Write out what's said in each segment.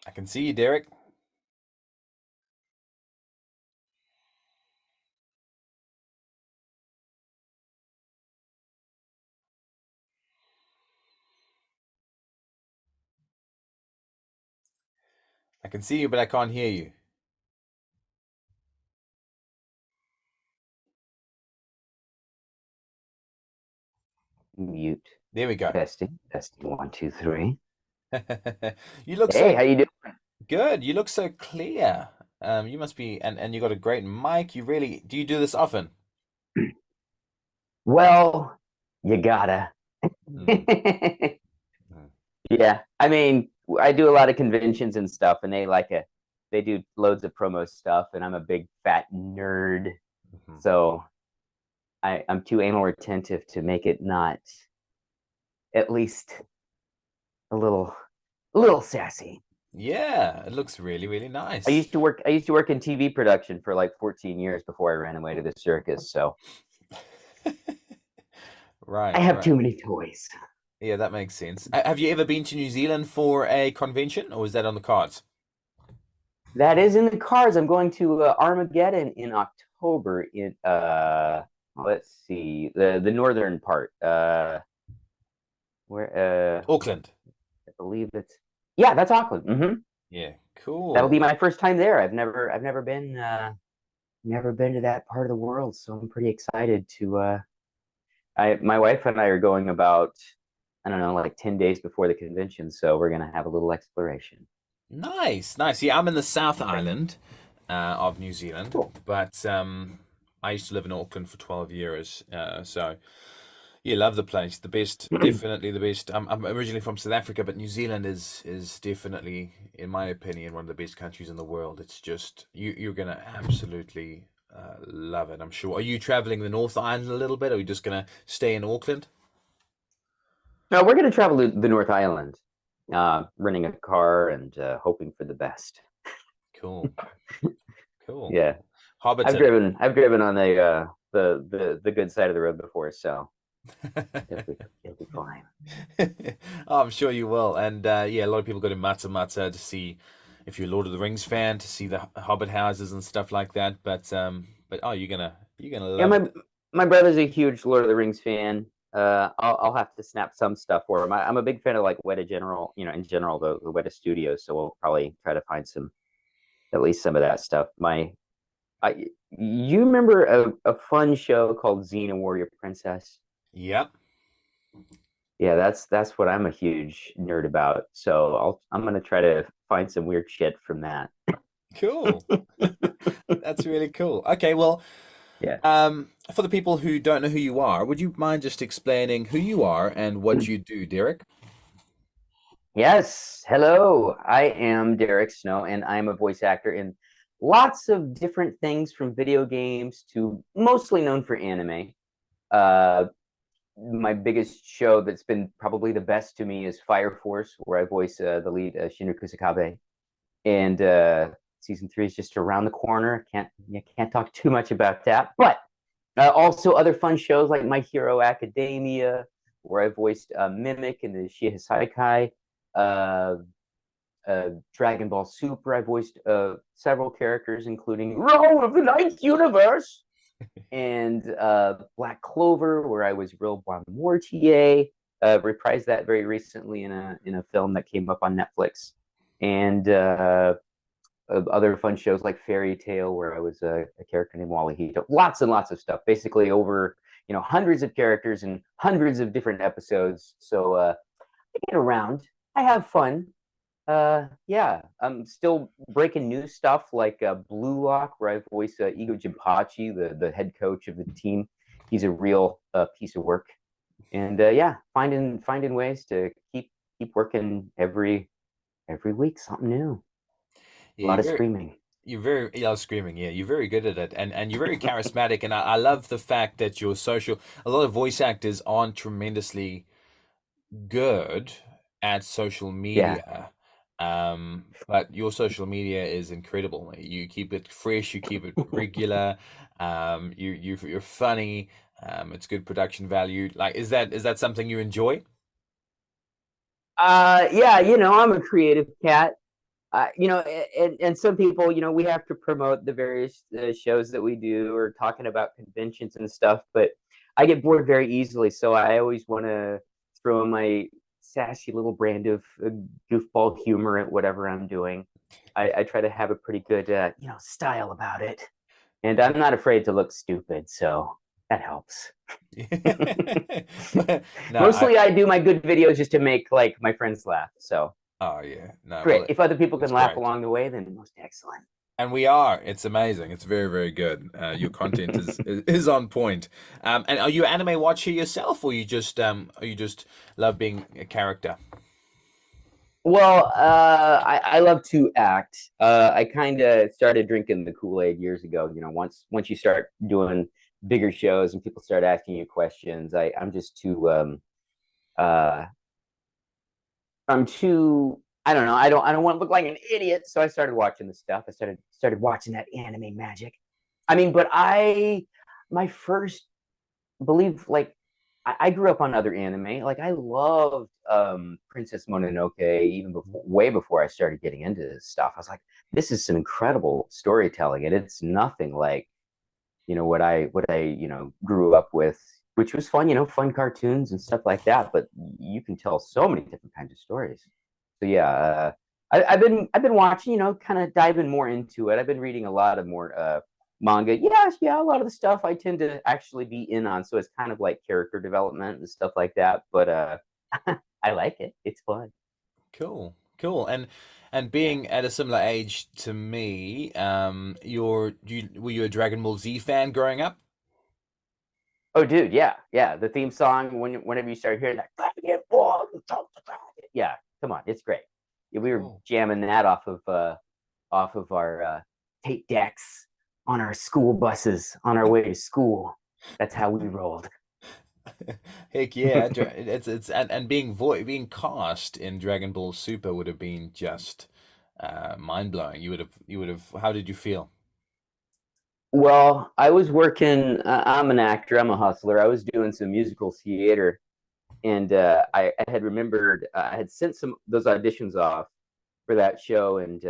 I can see you, Derek. I can see you, but I can't hear you. Mute. There we go. Testing. Testing. One, two, three. You look Hey, so how you doing? good. You look so clear. You must be, and you got a great mic. You really, do you do this often? Well, you gotta. Mm, mm. Yeah. I mean, I do a lot of conventions and stuff, and they do loads of promo stuff, and I'm a big fat nerd. Mhm. So I'm too anal retentive to make it not at least a little sassy. Yeah, it looks really, really I nice. used to work I used to work in TV production for like 14 years before I ran away to the circus. So I Right, have right. too many toys. Yeah, that makes sense. Have you ever been to New Zealand for a convention, or is that on the cards? That is in the cards. I'm going to Armageddon in October in let's see, the northern part. Where Auckland. I believe it's yeah, that's Auckland. Yeah, That'll be cool. my first time there. I've never been to that part of the world, so I'm pretty excited to I my wife and I are going about I don't know, like 10 days before the convention, so we're gonna have a little exploration. Nice, nice. Yeah, I'm in the South Island of New Zealand, Cool. but I used to live in Auckland for 12 years. So, yeah, love the place. The best, definitely the best. I'm originally from South Africa, but New Zealand is definitely, in my opinion, one of the best countries in the world. It's just you're gonna absolutely love it, I'm sure. Are you traveling the North Island a little bit, or are you just gonna stay in Auckland? No, we're gonna travel to the North Island, renting a car and hoping for the best. Cool, cool. Yeah, Hobbiton. I've driven on the good side of the road before, so it'll be fine. Oh, I'm sure you will. And yeah, a lot of people go to Mata Mata to see, if you're a Lord of the Rings fan, to see the Hobbit houses and stuff like that. But oh, you're gonna Yeah, love it. my brother's a huge Lord of the Rings fan. I'll have to snap some stuff for him. I'm a big fan of like Weta General, in general, the Weta Studios. So we'll probably try to find at least some of that stuff. You remember a fun show called Xena Warrior Princess? Yep. Yeah, that's what I'm a huge nerd about. So I'm gonna try to find some weird shit from that. Cool. That's really cool. Okay, well, Yeah. for the people who don't know who you are, would you mind just explaining who you are and what you do, Derek? Yes. Hello. I am Derick Snow, and I'm a voice actor in lots of different things from video games to mostly known for anime. Uh, my biggest show that's been probably the best to me is Fire Force, where I voice the lead Shinra Kusakabe. And season 3 is just around the corner. Can't talk too much about that, but also other fun shows like My Hero Academia, where I voiced Mimic in the Shihasaikai. Uh, Dragon Ball Super, I voiced several characters, including Row of the Ninth Universe and Black Clover, where I was Real Bon Mortier. Reprised that very recently in a film that came up on Netflix, and other fun shows like Fairy Tale, where I was a character named Wally Hito. Lots and lots of stuff. Basically, over hundreds of characters and hundreds of different episodes. So I get around. I have fun. Yeah, I'm still breaking new stuff like Blue Lock, where I voice Igo Jimpachi, the head coach of the team. He's a real piece of work, and yeah, finding ways to keep working every week, something new. A Yeah, lot of screaming. yeah, screaming. Yeah, you're very good at it, and you're very charismatic. And I love the fact that you're social. A lot of voice actors aren't tremendously good at social Yeah. media. But your social media is incredible. You keep it fresh, you keep it regular. You're funny. It's good production value. Like, is that something you enjoy? Yeah, I'm a creative cat. and some people, we have to promote the various shows that we do or talking about conventions and stuff, but I get bored very easily. So I always want to throw in my sassy little brand of goofball humor at whatever I'm doing. I try to have a pretty good, style about it. And I'm not afraid to look stupid. So that helps. No, Mostly I do my good videos just to make like my friends laugh. So oh yeah, no, great. well, If other people it's can laugh great. along the way, then most excellent. And we are. It's amazing. It's very, very good. Your content is on point. And are you an anime watcher yourself, or you just love being a character? Well, I love to act. I kind of started drinking the Kool-Aid years ago. Once you start doing bigger shows and people start asking you questions, I'm just too uh, I'm too. I don't know. I don't want to look like an idiot. So I started watching the stuff. I started watching that anime magic. I mean, but my first believe like I grew up on other anime. Like I loved Princess Mononoke even before, way before I started getting into this stuff. I was like, this is some incredible storytelling, and it's nothing like what I grew up with, which was fun, fun cartoons and stuff like that. But you can tell so many different kinds of stories. So yeah, I've been watching, kind of diving more into it. I've been reading a lot of more manga. Yes, yeah, a lot of the stuff I tend to actually be in on. So it's kind of like character development and stuff like that. But I like it. It's fun. Cool, cool. And Yeah. being at a similar age to me, were you a Dragon Ball Z fan growing up? Oh, dude, yeah, yeah. The theme song whenever you start hearing that, yeah, come on, it's great. Yeah, we were Cool. jamming that off of our tape decks on our school buses on our way to school. That's how we rolled. Heck yeah, it's and being cast in Dragon Ball Super would have been just mind blowing. You would have. How did you feel? Well, I was working. I'm an actor. I'm a hustler. I was doing some musical theater, and I had remembered I had sent some those auditions off for that show, and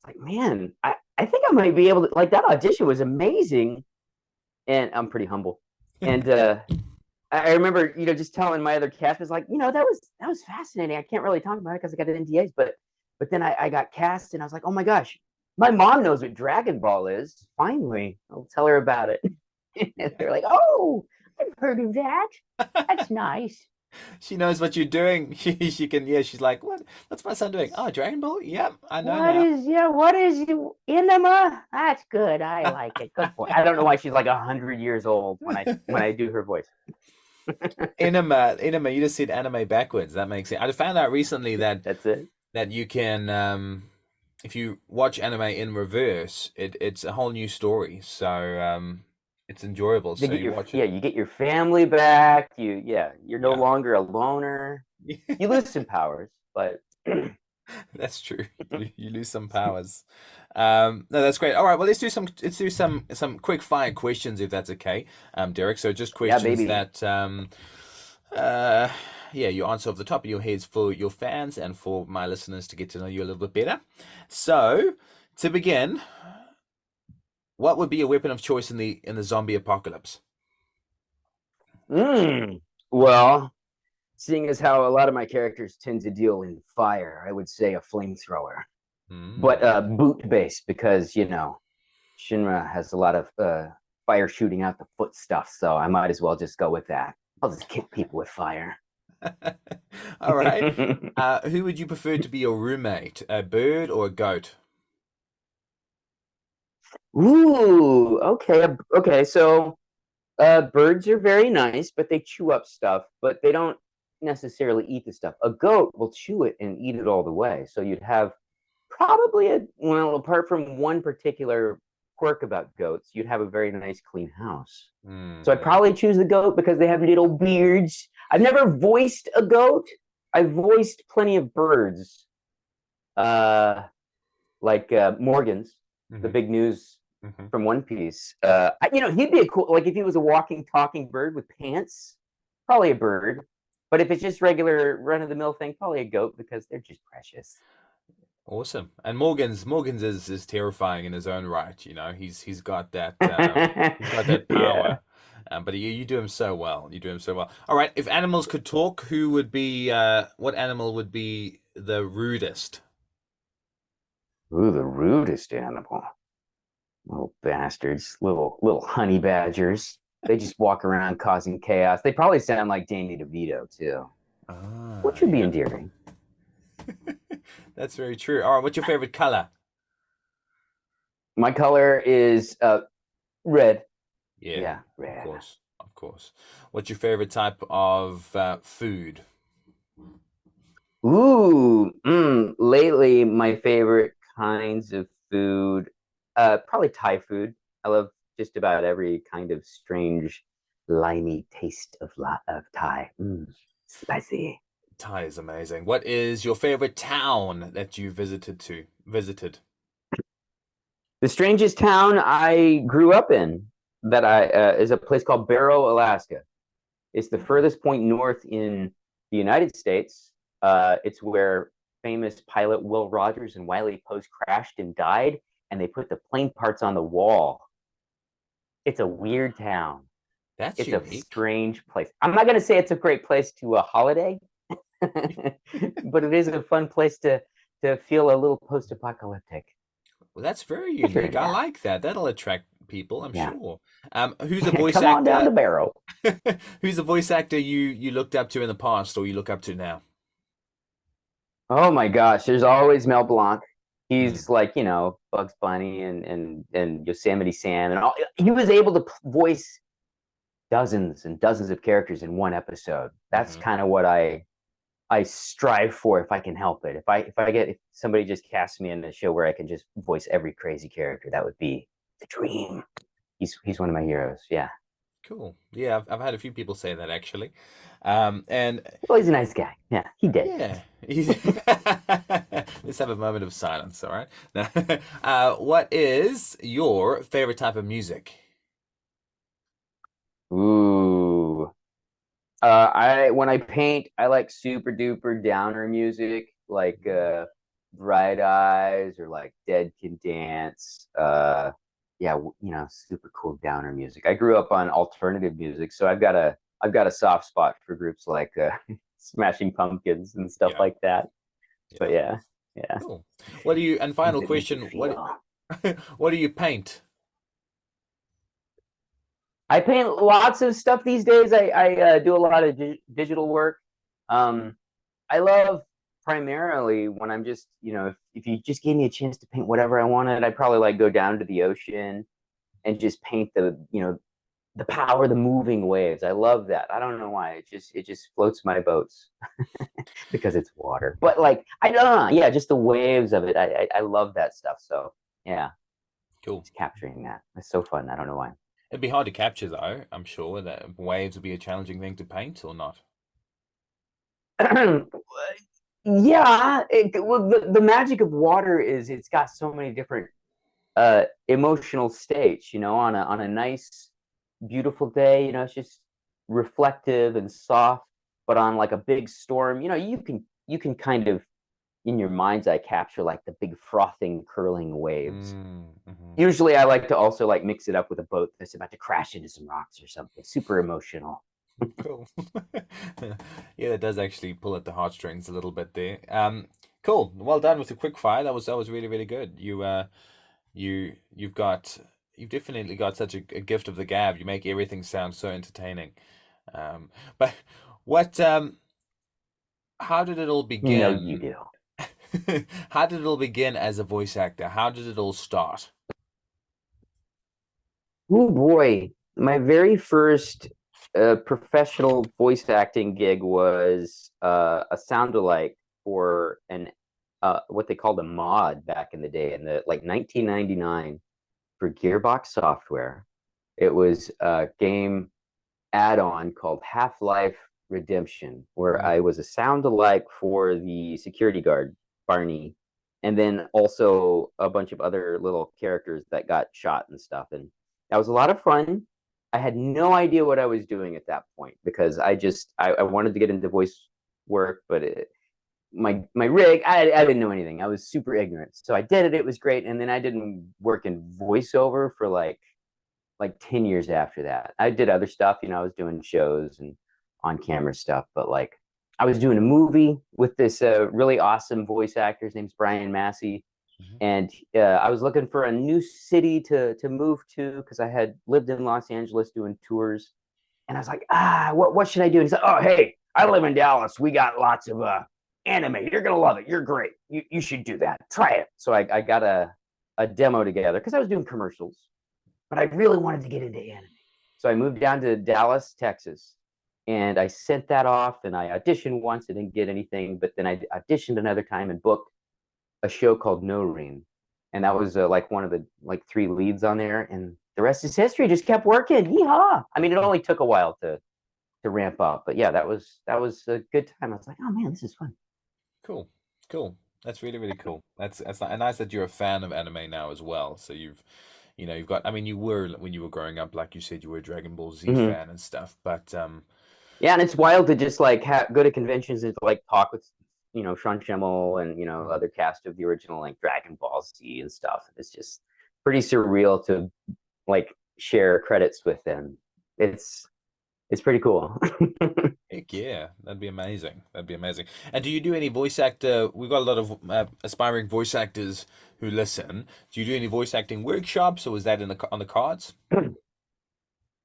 like, man, I think I might be able to. Like that audition was amazing, and I'm pretty humble. And I remember, just telling my other cast was like, that was fascinating. I can't really talk about it because I got NDAs, but then I got cast, and I was like, oh my gosh, my mom knows what Dragon Ball is. Finally, I'll tell her about it. And they're like, oh, I've heard of that. That's nice. She knows what you're doing. She can. Yeah, she's like, what? What's my son doing? Oh, Dragon Ball. Yep, I know What now. is yeah? What is enema? That's good. I like it. Good point. I don't know why she's like 100 years old when I do her voice. Anime. You just said anime backwards. That makes sense. I found out recently that That's it. you can, if you watch anime in reverse, it's a whole new story. So it's enjoyable. To So get you your watch it. yeah, you get your family back. You're no Yeah, longer a loner. You lose some powers, but that's true. You lose some powers. No, that's great. All right, well, let's do some quick fire questions if that's okay, Derek. So just yeah, questions baby. that uh yeah, you answer off the top of your heads for your fans and for my listeners to get to know you a little bit better. So to begin, what would be your weapon of choice in the zombie apocalypse? Well, seeing as how a lot of my characters tend to deal in fire, I would say a flamethrower, but Mm. boot based because Shinra has a lot of fire shooting out the foot stuff, so I might as well just go with that. I'll just kick people with fire. All right. Who would you prefer to be your roommate, a bird or a goat? Ooh, okay, okay. So, birds are very nice, but they chew up stuff, but they don't necessarily eat the stuff. A goat will chew it and eat it all the way. So you'd have probably well, apart from one particular quirk about goats, you'd have a very nice, clean house. So I'd Mm. probably choose the goat because they have little beards. I've never voiced a goat. I've voiced plenty of birds, uh, like Morgan's, the Hmm. big news Hmm. from One Piece. He'd be a cool, like if he was a walking, talking bird with pants, probably a bird. But if it's just regular run of the mill thing, probably a goat because they're just precious. Awesome. And Morgan's is terrifying in his own right. You know, he's got that Yeah. power. But you do him so well. You do him so well. All right. If animals could talk, who would be what animal would be the rudest? Ooh, the rudest animal. Little bastards, little honey badgers. They just walk around causing chaos. They probably sound like Danny DeVito too, Ah, which would be yeah. endearing. That's very true. All right. What's your favorite color? My color is red. Yeah, Yeah, of red. course. Of course. What's your favorite type of food? Ooh, lately my favorite kinds of food, probably Thai food. I love just about every kind of strange, limey taste of Thai. Spicy. Thai is amazing. What is your favorite town that you visited? The strangest town I grew up in that I is a place called Barrow, Alaska. It's the furthest point north in the United States. It's where famous pilot Will Rogers and Wiley Post crashed and died, and they put the plane parts on the wall. It's a weird town. That's It's a unique. strange place. I'm not going to say it's a great place to a holiday, but it is a fun place to feel a little post-apocalyptic. Well, that's very If you're unique. into I that, like that. That'll attract people, I'm yeah. sure. Who's a voice Come on down actor? to Barrow. Who's a voice actor you looked up to in the past or you look up to now? Oh my gosh, there's always Mel Blanc. Mm, He's like, Bugs Bunny and Yosemite Sam and all. He was able to voice dozens and dozens of characters in one episode. That's hmm kind of what I strive for if I can help it. If somebody just casts me in a show where I can just voice every crazy character, that would be the dream. He's one of my heroes. Yeah. Cool. Yeah, I've had a few people say that actually. And Well, he's a nice guy. Yeah, he did. yeah, let's have a moment of silence, all right? What is your favorite type of music? Ooh. I when I paint, I like super duper downer music, like Bright Eyes or like Dead Can Dance. Yeah, super cool downer music. I grew up on alternative music, so I've got a soft spot for groups like Smashing Pumpkins and stuff Yeah, like that. But yeah, yeah, yeah, cool. What do you, and things final that make you question, what feel. what do you paint? I paint lots of stuff these days. I do a lot of digital work. Um, I love primarily when I'm just, if you just gave me a chance to paint whatever I wanted, I'd probably like go down to the ocean and just paint the power of the moving waves. I love that. I don't know why. It just floats my boats because it's water. But like I don't know, yeah, just the waves of it. I love that stuff. So yeah, Cool. just capturing that. It's so fun. I don't know why. It'd be hard to capture though, I'm sure that waves would be a challenging thing to paint or not. Yeah, well, the magic of water is it's got so many different emotional states. On a nice, beautiful day, it's just reflective and soft. But on like a big storm, you can kind of in your mind's eye capture like the big frothing, curling waves. Mm-hmm. Usually, I like to also like mix it up with a boat that's about to crash into some rocks or something. Super emotional. Cool. Yeah, that does actually pull at the heartstrings a little bit there. Cool. Well done with the quick fire. That was really, really good. You've definitely got such a gift of the gab. You make everything sound so entertaining. But what how did it all You begin? do. How did it all begin as a voice actor? How did it all start? Oh boy, my very first professional voice acting gig was a sound alike for an what they called a mod back in the day in the like 1999 for Gearbox Software. It was a game add-on called Half-Life Redemption, where I Mm, was a sound alike for the security guard Barney, and then also a bunch of other little characters that got shot and stuff. And that was a lot of fun. I had no idea what I was doing at that point because I wanted to get into voice work, but my rig. I didn't know anything. I was super ignorant. So I did it. It was great. And then I didn't work in voiceover for like 10 years after that. I did other stuff, I was doing shows and on camera stuff, but like I was doing a movie with this really awesome voice actor. His name's Brian Massey. Mhm. And I was looking for a new city to move to because I had lived in Los Angeles doing tours. And I was like, what should I do? And he's like, oh, hey, I live in Dallas. We got lots of anime. You're gonna love it. You're great. You should do that. Try it. So I got a demo together because I was doing commercials, but I really wanted to get into anime. So I moved down to Dallas, Texas, and I sent that off. And I auditioned once. I didn't get anything, but then I auditioned another time and booked a show called No Ring, and that was like one of the like three leads on there. And the rest is history. Just kept working. Yeehaw! I mean, it only took a while to ramp up, but yeah, that was a good time. I was like, oh man, this is fun. Cool, cool. That's really, really cool. That's and nice that you're a fan of anime now as well. So you've got. I mean, you were when you were growing up, like you said, you were a Dragon Ball Z Mm-hmm. fan and stuff. But Yeah, and it's wild to just like go to conventions and to, like talk with Sean Schemmel and mm, other cast of the original like Dragon Ball Z and stuff. It's just pretty surreal to like share credits with them. It's pretty cool. heck yeah, that'd be amazing. That'd be amazing. And do you do any voice actor? We've got a lot of aspiring voice actors who listen. Do you do any voice acting workshops, or is that in on the cards?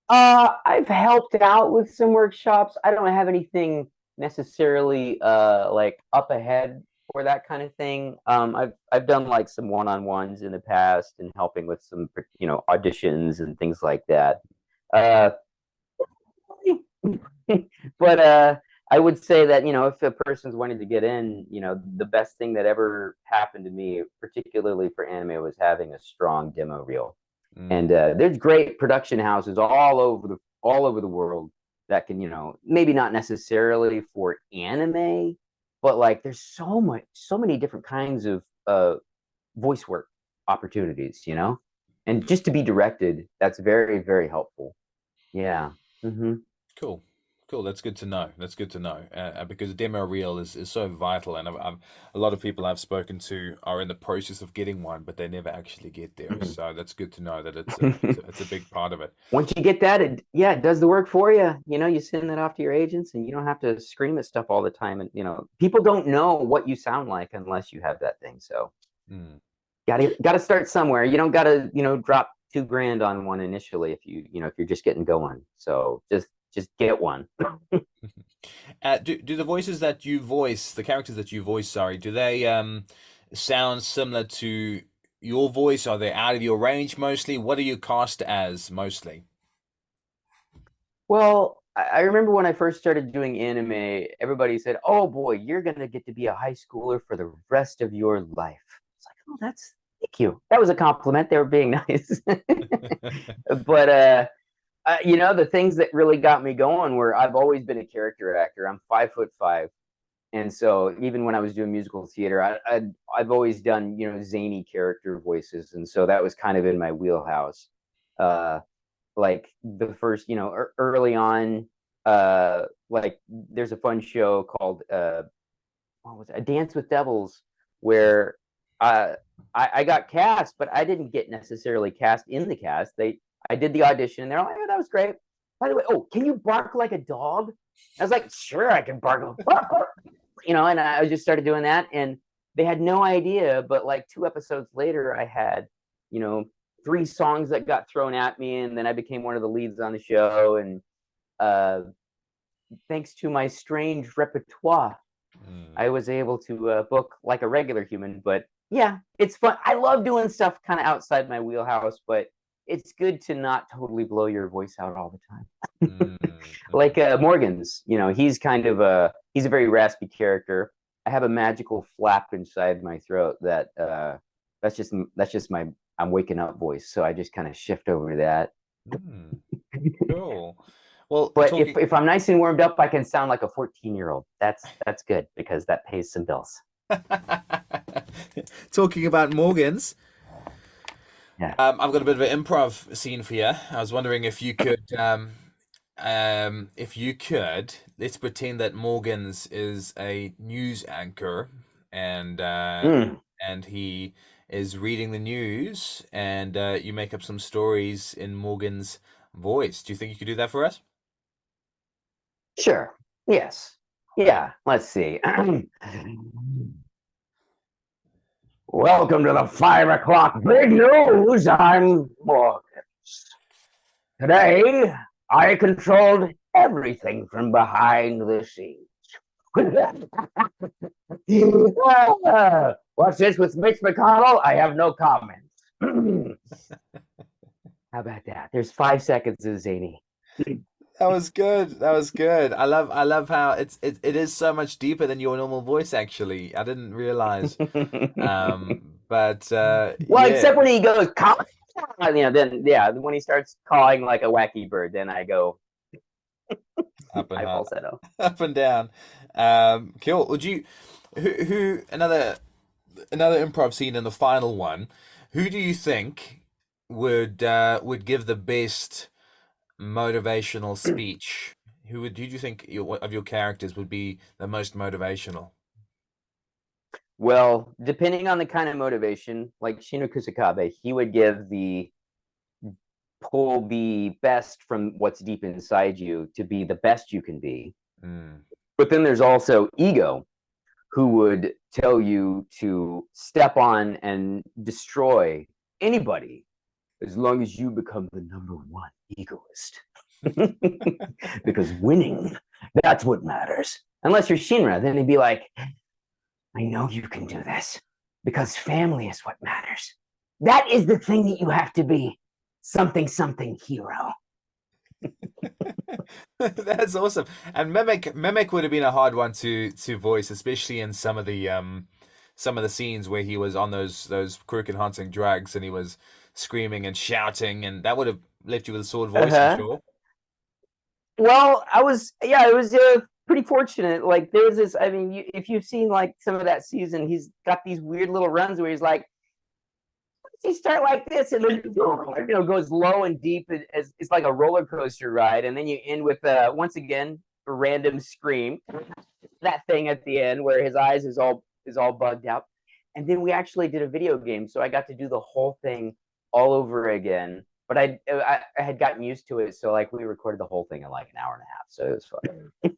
I've helped out with some workshops. I don't have anything necessarily like up ahead for that kind of thing. I've done like some one-on-ones in the past and helping with some auditions and things like that. Uh, but I would say that if a person's wanting to get in, the best thing that ever happened to me, particularly for anime, was having a strong demo reel. And Mm, there's great production houses all over the world that can maybe not necessarily for anime, but like there's so many different kinds of voice work opportunities. And just to be directed, that's very, very helpful. Yeah. Hmm. cool. Cool. That's good to know. That's good to know. Because demo reel is so vital, and a lot of people I've spoken to are in the process of getting one, but they never actually get there. So that's good to know that it's a big part of it. Once you get that, it does the work for you. You send that off to your agents, and you don't have to scream at stuff all the time. And people don't know what you sound like unless you have that thing. So Mm. gotta start somewhere. You don't gotta drop 2 grand on one initially if you're just getting going. So just get one. Do the voices that you voice, the characters that you voice, sorry, do they sound similar to your voice? Are they out of your range mostly? What are you cast as mostly? Well, I remember when I first started doing anime, everybody said, "Oh boy, you're gonna get to be a high schooler for the rest of your life." It's like, "Oh, that's thank you." That was a compliment. They were being nice. But the things that really got me going were I've always been a character actor. I'm 5'5", and so even when I was doing musical theater, I've always done zany character voices, and so that was kind of in my wheelhouse. Uh, like the first, early on, like there's a fun show called what was it? A Dance with Devils, where uh, I got cast, but I didn't get necessarily cast in the cast. I did the audition, and they're like, "Oh, that was great." By the way, oh, can you bark like a dog? I was like, "Sure, I can bark." And I just started doing that, and they had no idea. But like 2 episodes later, I had, you know, 3 songs that got thrown at me, and then I became one of the leads on the show. And uh, thanks to my strange repertoire, Mm. I was able to book like a regular human. But yeah, it's fun. I love doing stuff kind of outside my wheelhouse, but it's good to not totally blow your voice out all the time. Mm. Like Mhm. Morgan's, he's a very raspy character. I have a magical flap inside my throat that's just my I'm waking up voice. So I just kind of shift over to that. Mm. Cool. Well, But if talking if I'm nice and warmed up, I can sound like a 14-year-old. That's good because that pays some bills. talking about Morgans, Yeah. I've got a bit of an improv scene for you. I was wondering if you could if you could, let's pretend that Morgan's is a news anchor, and Mm, he is reading the news, and you make up some stories in Morgan's voice. Do you think you could do that for us? sure. Yes. Yeah. Let's see. Welcome to the 5 o'clock big news. I'm Morgan. Today, I controlled everything from behind the scenes. What's this with Mitch McConnell? I have no comments. How about that? There's 5 seconds of zany. That was good. That was good. I love how it is so much deeper than your normal voice, actually. I didn't realize. But Well, except yeah, when he goes, come on, then yeah, when he starts calling like a wacky bird, then I go up and high up, falsetto. up and down. Cool. Would you who another improv scene in the final one? Who do you think would give the best motivational speech? Who do you think of your characters would be the most motivational? Well, depending on the kind of motivation, like Shino Kusakabe, he would give the pull the best from what's deep inside you to be the best you can be. Mm. But then there's also ego, who would tell you to step on and destroy anybody as long as you become the number one egoist. Because winning, that's what matters. Unless you're Shinra, then he'd be like, I know you can do this because family is what matters. That is the thing that you have to be. Something, something hero. That's awesome. And Mimic would have been a hard one to voice, especially in some of the scenes where he was on those crooked hunting drugs and he was screaming and shouting, and that would have left you with a sword voice, I'm Uh-huh. sure. Well, yeah, it was pretty fortunate. Like, there was this, I mean, if you've seen like some of that season, he's got these weird little runs where he's like, he start like this and then goes low and deep as it's like a roller coaster ride, and then you end with once again a random scream, that thing at the end where his eyes is all bugged out, and then we actually did a video game, so I got to do the whole thing all over again. But I had gotten used to it, so like we recorded the whole thing in like an hour and a half, so it was fun.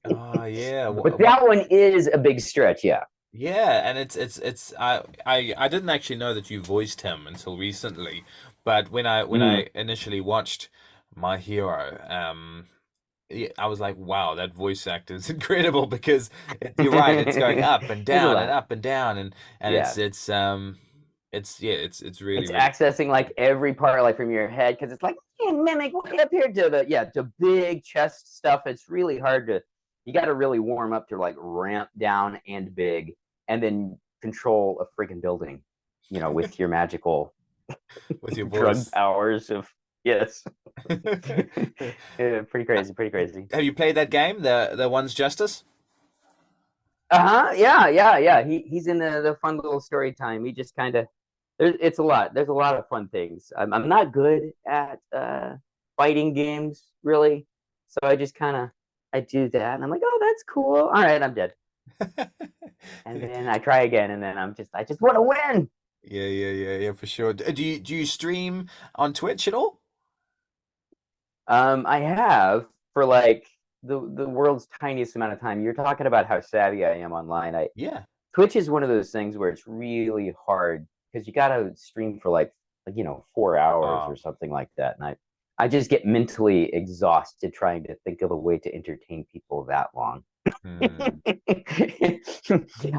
Oh yeah, But that one is a big stretch, yeah. yeah, and it's I didn't actually know that you voiced him until recently, but when I Mm. initially watched My Hero, yeah, I was like, wow, that voice actor is incredible because you're right, it's going up and There's a down and lot, up and down, and yeah. it's yeah, it's really It's really accessing like every part like from your head because it's like, hey, mimic way up here to to big chest stuff. It's really hard to, you got to really warm up to like ramp down and big, and then control a freaking building, with your magical with your drug voice. powers of, yes. Have Yeah, pretty crazy, pretty crazy. you played that game, the One's Justice? Uh-huh. Yeah, yeah, yeah. He's in the fun little story time. He just kind of, it's a lot. There's a lot of fun things. I'm not good at fighting games really, so I just kind of, I do that, and I'm like, oh, that's cool. All right, I'm dead, and then I try again, and then I just want to win. Yeah, for sure. Do you stream on Twitch at all? I have for like the world's tiniest amount of time. You're talking about how savvy I am online. I Yeah. Twitch is one of those things where it's really hard because you got to stream for like 4 hours or Oh. something like that, and I just get mentally exhausted trying to think of a way to entertain people that long. Hmm.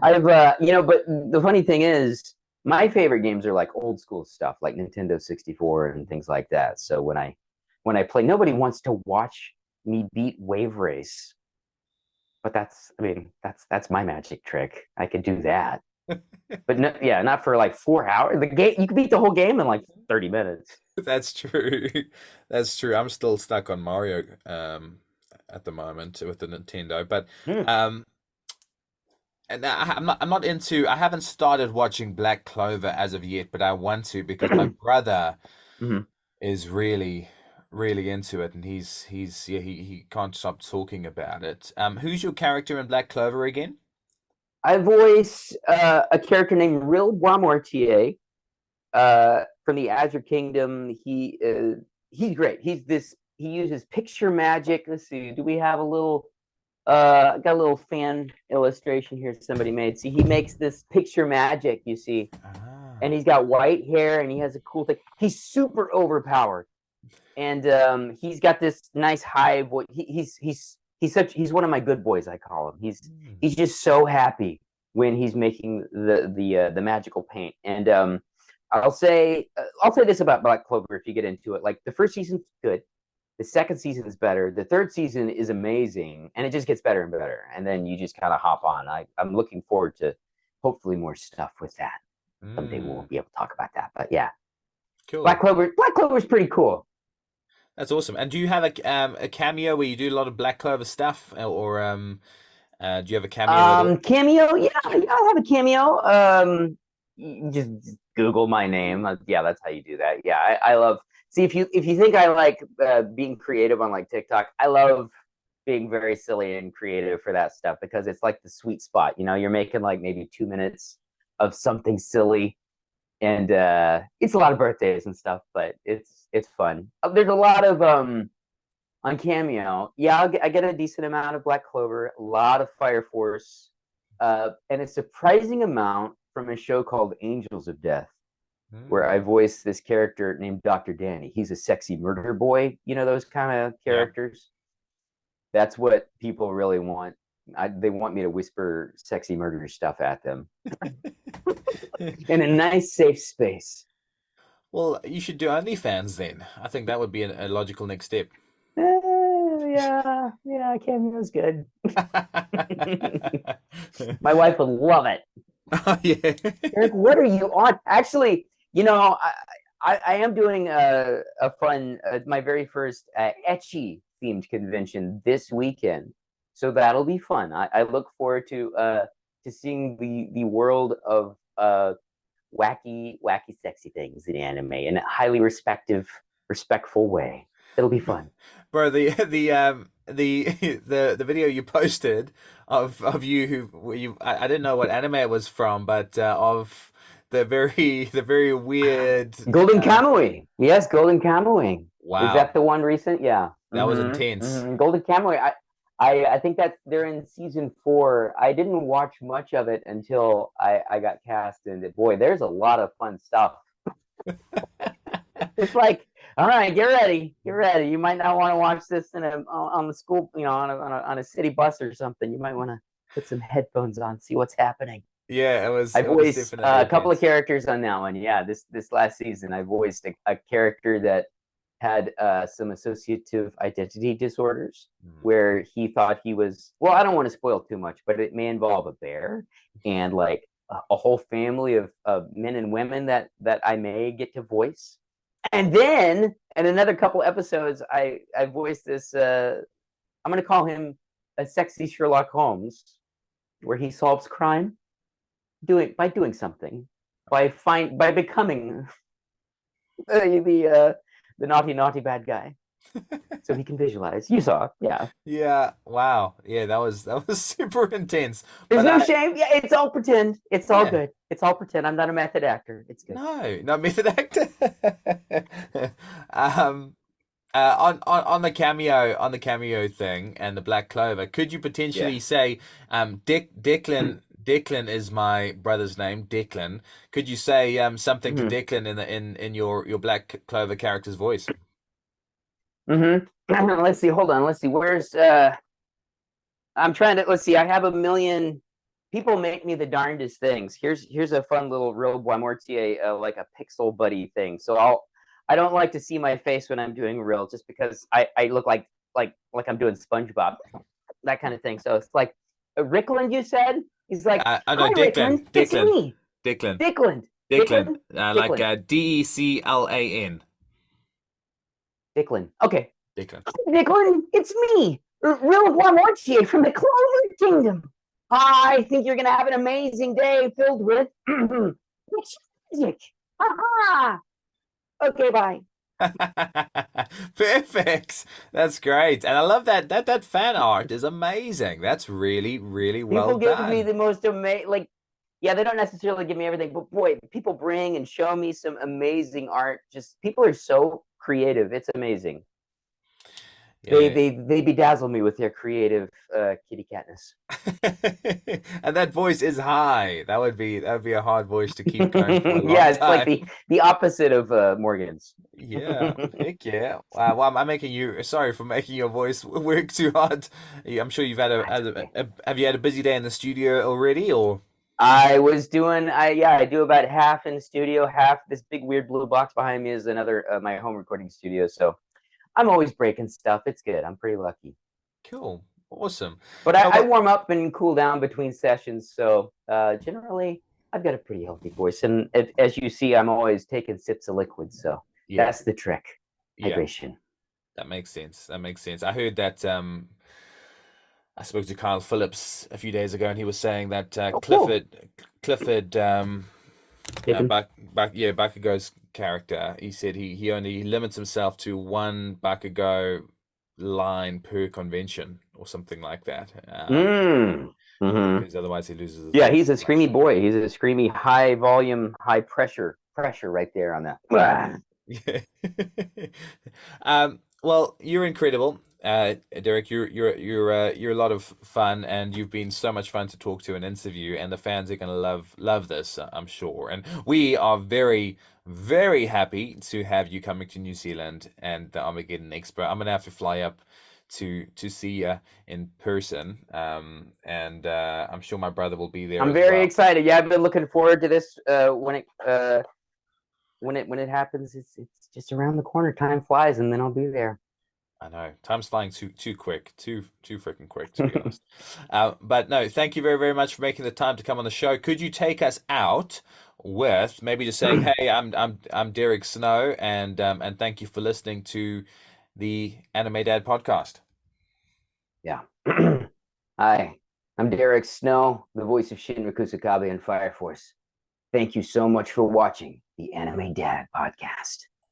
But the funny thing is, my favorite games are like old school stuff, like Nintendo 64 and things like that. So when I play, nobody wants to watch me beat Wave Race, but I mean, that's my magic trick. I could do that, but no, yeah, not for like 4 hours. The game, you can beat the whole game in like 30 minutes. That's true. That's true. I'm still stuck on Mario at the moment with the Nintendo, but Mm. um and I'm not into, I haven't started watching Black Clover as of yet, but I want to because my brother Mhm. is really really into it, and he can't stop talking about it. Who's your character in Black Clover again? I voice a character named Reilly from the Azure Kingdom. He's great. He uses picture magic. Let's see, do we have a little got a little fan illustration here somebody made. See, he makes this picture magic, you see, and Ah. he's got white hair and he has a cool thing. He's super overpowered, and he's got this nice high voice. He's one of my good boys, I call him. He's just so happy when he's making the magical paint. And I'll say this about Black Clover if you get into it. Like, the first season's good, the second season is better, the third season is amazing, and it just gets better and better. And then you just kind of hop on. I'm looking forward to hopefully more stuff with that. Someday we'll be able to talk about that. But yeah, Cool. Black Clover is pretty cool. That's awesome. And do you have a cameo where you do a lot of Black Clover stuff, or do you have a cameo at all? Cameo, yeah, I have a cameo. You just Google my name. Yeah, that's how you do that. Yeah, I love. See, if you think I like being creative on like TikTok, I love being very silly and creative for that stuff, because it's like the sweet spot. You know, you're making like maybe 2 minutes of something silly, and it's a lot of birthdays and stuff, but it's fun. There's a lot of on Cameo. Yeah, I get a decent amount of Black Clover, a lot of Fire Force, and a surprising amount from a show called Angels of Death, where I voice this character named Dr. Danny. He's a sexy murder boy. You know, those kind of characters. Yeah. That's what people really want. They want me to whisper sexy murder stuff at them in a nice, safe space. Well, you should do OnlyFans then. I think that would be a logical next step. Yeah, Cameo's good. My wife would love it. Oh, yeah. Eric, what are you on? Actually, you know, I am doing a fun, my very first ecchi themed convention this weekend, so that'll be fun. I look forward to seeing the world of wacky sexy things in anime in a highly respectful way. It'll be fun. Bro, the video you posted of you I didn't know what anime it was from, but of the very weird Golden Kamuy. Yes, Golden Kamuy. Wow. Is that the one recent? Yeah. That was intense. Golden Kamuy. I think that they're in season 4. I didn't watch much of it until I got cast, and boy, there's a lot of fun stuff. It's like, all right, get ready. You might not want to watch this on the school, you know, on a city bus or something. You might want to put some headphones on, see what's happening. Yeah, it was. I voiced a couple of characters on that one. Yeah, this last season, I voiced a character that had some associative identity disorders, where he thought he was. Well, I don't want to spoil too much, but it may involve a bear and like a whole family of men and women that I may get to voice. And then in another couple episodes, I voiced this. I'm going to call him a sexy Sherlock Holmes, where he solves crime by doing something, by becoming the naughty bad guy, so he can visualize. You saw, yeah. Yeah. Wow. Yeah, that was super intense. There's no shame. Yeah, it's all pretend. It's all good. It's all pretend. I'm not a method actor. It's good. No, not method actor. On the cameo thing and the Black Clover, could you potentially say Declan is my brother's name, Declan. Could you say something to Declan in your Black Clover character's voice? Let's see. Hold on. Let's see. Where's I'm trying to. Let's see. I have a million. People make me the darndest things. Here's a fun little Real Bois Mortier, like a pixel buddy thing. So I don't like to see my face when I'm doing real, just because I look like I'm doing SpongeBob, that kind of thing. So it's like Rickland, you said. He's like, I know Declan. It's me. Declan. Like Declan. Declan. Okay. Declan. Declan, it's me, Real Bois Mortier from the Clover Kingdom. I think you're gonna have an amazing day filled with magic. Aha! Okay, bye. Perfect. That's great. And I love that fan art is amazing. That's really, really well People give me done. the most amazing, like, yeah, they don't necessarily give me everything, but boy, people bring and show me some amazing art. Just people are so creative. It's amazing. They Yeah. they they bedazzle me with their creative kitty catness. And that voice is high. That would be a hard voice to keep going for a long Yeah, it's like time. the opposite of Morgan's. Yeah, heck yeah. Wow, well, I'm making you sorry for making your voice work too hard. Yeah, I'm sure you've had That's okay. have you had a busy day in the studio already or I was doing, I do about half in the studio, half this big weird blue box behind me is another my home recording studio. So I'm always breaking stuff. It's good. I'm pretty lucky. cool. Awesome. But No, I well, warm up and cool down between sessions. So generally, I've got a pretty healthy voice. And as you see, I'm always taking sips of liquid. So yeah, that's the trick, yeah, hydration. that makes sense. That makes sense. I heard that I spoke to Kyle Phillips a few days ago and he was saying that Oh, cool. Clifford Pippin. Bakugo's character, he said he only limits himself to one Bakugo line per convention or something like that. Mm. Hmm. Because otherwise he loses his Yeah, voice he's a too screamy much. boy. He's a screamy, high volume, high pressure right there on that. Ah. Yeah. Well, you're incredible, Derek. You're a lot of fun, and you've been so much fun to talk to and interview, and the fans are gonna love this, I'm sure. And we are very, very happy to have you coming to New Zealand and the Armageddon Expo. I'm gonna have to fly up to see you in person, and I'm sure my brother will be there I'm as very well. excited. Yeah, I've been looking forward to this when it happens. It's just around the corner. Time flies, and then I'll be there. I know time's flying too quick, too freaking quick to be honest. But no, thank you very very much for making the time to come on the show. Could you take us out with maybe just saying, "Hey, I'm Derick Snow, and thank you for listening to the Anime Dad podcast." Yeah. Hi, I'm Derick Snow, the voice of Shin Kusakabe and Fire Force. Thank you so much for watching the Anime Dad podcast.